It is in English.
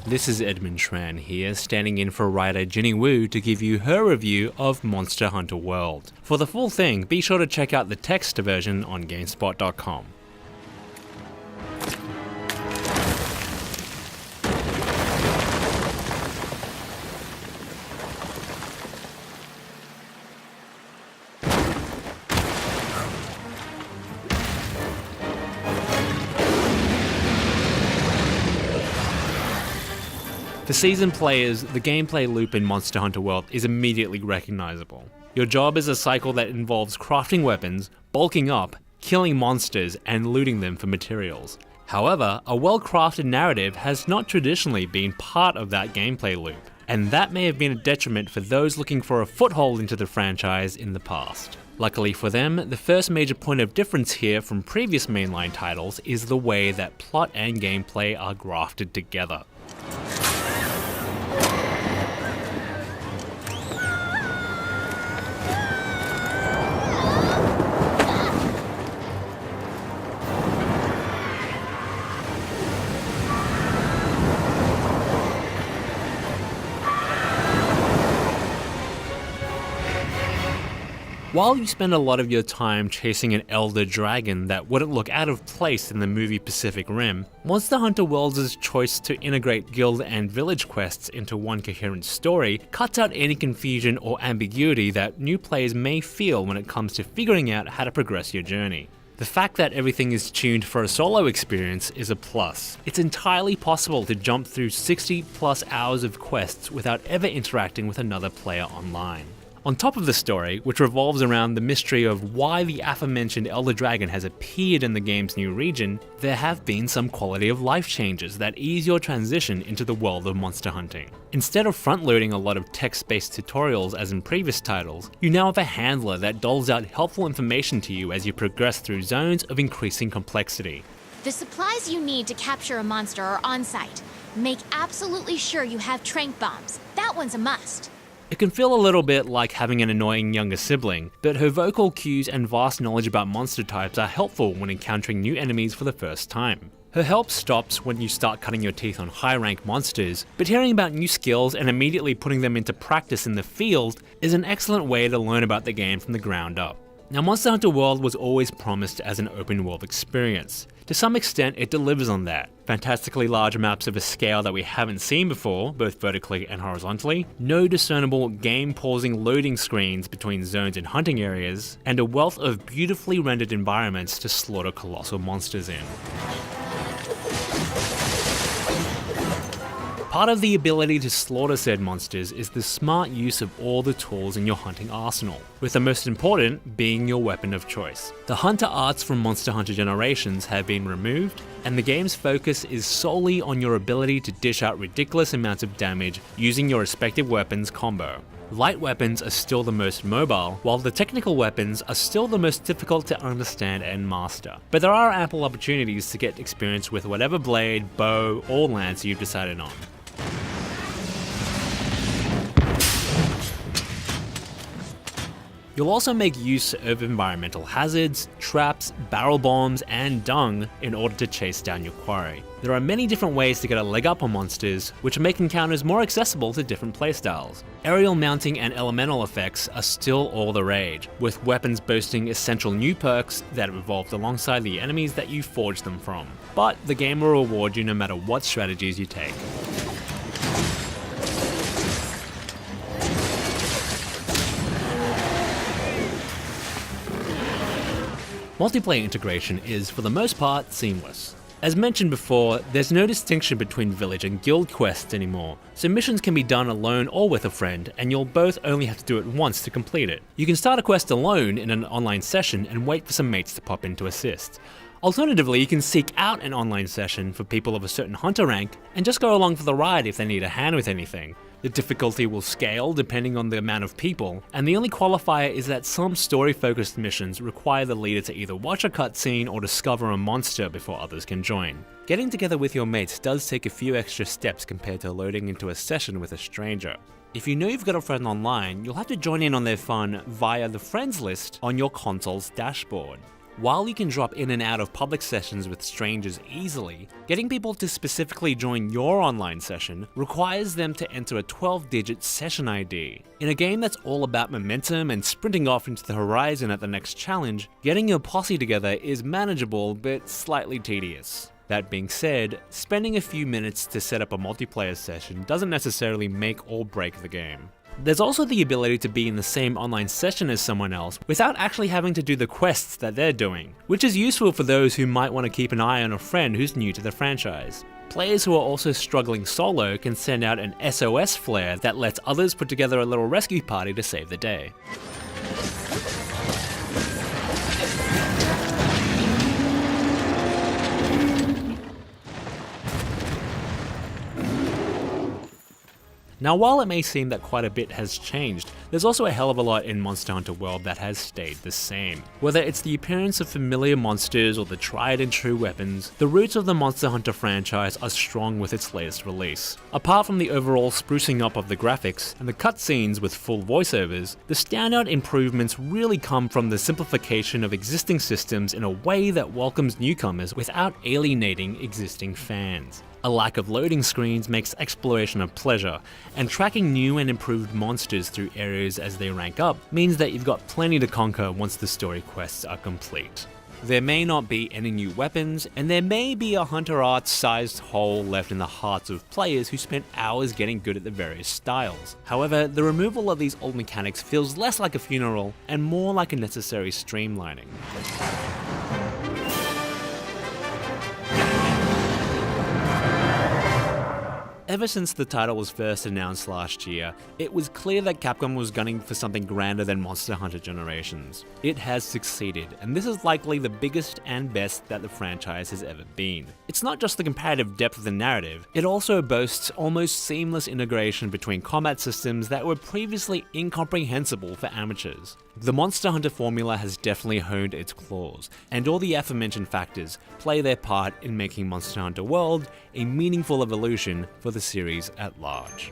This is Edmund Tran here, standing in for writer Jenny Wu to give you her review of Monster Hunter World. For the full thing, be sure to check out the text version on GameSpot.com. For seasoned players, the gameplay loop in Monster Hunter World is immediately recognizable. Your job is a cycle that involves crafting weapons, bulking up, killing monsters, and looting them for materials. However, a well-crafted narrative has not traditionally been part of that gameplay loop, and that may have been a detriment for those looking for a foothold into the franchise in the past. Luckily for them, the first major point of difference here from previous mainline titles is the way that plot and gameplay are grafted together. While you spend a lot of your time chasing an elder dragon that wouldn't look out of place in the movie Pacific Rim, Monster Hunter World's choice to integrate guild and village quests into one coherent story cuts out any confusion or ambiguity that new players may feel when it comes to figuring out how to progress your journey. The fact that everything is tuned for a solo experience is a plus. It's entirely possible to jump through 60 plus hours of quests without ever interacting with another player online. On top of the story, which revolves around the mystery of why the aforementioned Elder Dragon has appeared in the game's new region, there have been some quality of life changes that ease your transition into the world of monster hunting. Instead of front-loading a lot of text-based tutorials as in previous titles, you now have a handler that doles out helpful information to you as you progress through zones of increasing complexity. The supplies you need to capture a monster are on site. Make absolutely sure you have tranq bombs. That one's a must. It can feel a little bit like having an annoying younger sibling, but her vocal cues and vast knowledge about monster types are helpful when encountering new enemies for the first time. Her help stops when you start cutting your teeth on high-rank monsters, but hearing about new skills and immediately putting them into practice in the field is an excellent way to learn about the game from the ground up. Now, Monster Hunter World was always promised as an open-world experience. To some extent, it delivers on that. Fantastically large maps of a scale that we haven't seen before, both vertically and horizontally, no discernible game-pausing loading screens between zones and hunting areas, and a wealth of beautifully rendered environments to slaughter colossal monsters in. Part of the ability to slaughter said monsters is the smart use of all the tools in your hunting arsenal, with the most important being your weapon of choice. The hunter arts from Monster Hunter Generations have been removed, and the game's focus is solely on your ability to dish out ridiculous amounts of damage using your respective weapons combo. Light weapons are still the most mobile, while the technical weapons are still the most difficult to understand and master. But there are ample opportunities to get experience with whatever blade, bow, or lance you've decided on. You'll also make use of environmental hazards, traps, barrel bombs, and dung in order to chase down your quarry. There are many different ways to get a leg up on monsters, which make encounters more accessible to different playstyles. Aerial mounting and elemental effects are still all the rage, with weapons boasting essential new perks that have evolved alongside the enemies that you forge them from. But the game will reward you no matter what strategies you take. Multiplayer integration is, for the most part, seamless. As mentioned before, there's no distinction between village and guild quests anymore, so missions can be done alone or with a friend, and you'll both only have to do it once to complete it. You can start a quest alone in an online session and wait for some mates to pop in to assist. Alternatively, you can seek out an online session for people of a certain hunter rank and just go along for the ride if they need a hand with anything. The difficulty will scale depending on the amount of people, and the only qualifier is that some story-focused missions require the leader to either watch a cutscene or discover a monster before others can join. Getting together with your mates does take a few extra steps compared to loading into a session with a stranger. If you know you've got a friend online, you'll have to join in on their fun via the friends list on your console's dashboard. While you can drop in and out of public sessions with strangers easily, getting people to specifically join your online session requires them to enter a 12-digit session ID. In a game that's all about momentum and sprinting off into the horizon at the next challenge, getting your posse together is manageable but slightly tedious. That being said, spending a few minutes to set up a multiplayer session doesn't necessarily make or break the game. There's also the ability to be in the same online session as someone else without actually having to do the quests that they're doing, which is useful for those who might want to keep an eye on a friend who's new to the franchise. Players who are also struggling solo can send out an SOS flare that lets others put together a little rescue party to save the day. Now, while it may seem that quite a bit has changed, there's also a hell of a lot in Monster Hunter World that has stayed the same. Whether it's the appearance of familiar monsters or the tried and true weapons, the roots of the Monster Hunter franchise are strong with its latest release. Apart from the overall sprucing up of the graphics and the cutscenes with full voiceovers, the standout improvements really come from the simplification of existing systems in a way that welcomes newcomers without alienating existing fans. A lack of loading screens makes exploration a pleasure, and tracking new and improved monsters through areas as they rank up means that you've got plenty to conquer once the story quests are complete. There may not be any new weapons, and there may be a Hunter Arts-sized hole left in the hearts of players who spent hours getting good at the various styles. However, the removal of these old mechanics feels less like a funeral and more like a necessary streamlining. Ever since the title was first announced last year, it was clear that Capcom was gunning for something grander than Monster Hunter Generations. It has succeeded, and this is likely the biggest and best that the franchise has ever been. It's not just the comparative depth of the narrative, it also boasts almost seamless integration between combat systems that were previously incomprehensible for amateurs. The Monster Hunter formula has definitely honed its claws, and all the aforementioned factors play their part in making Monster Hunter World a meaningful evolution for the series at large.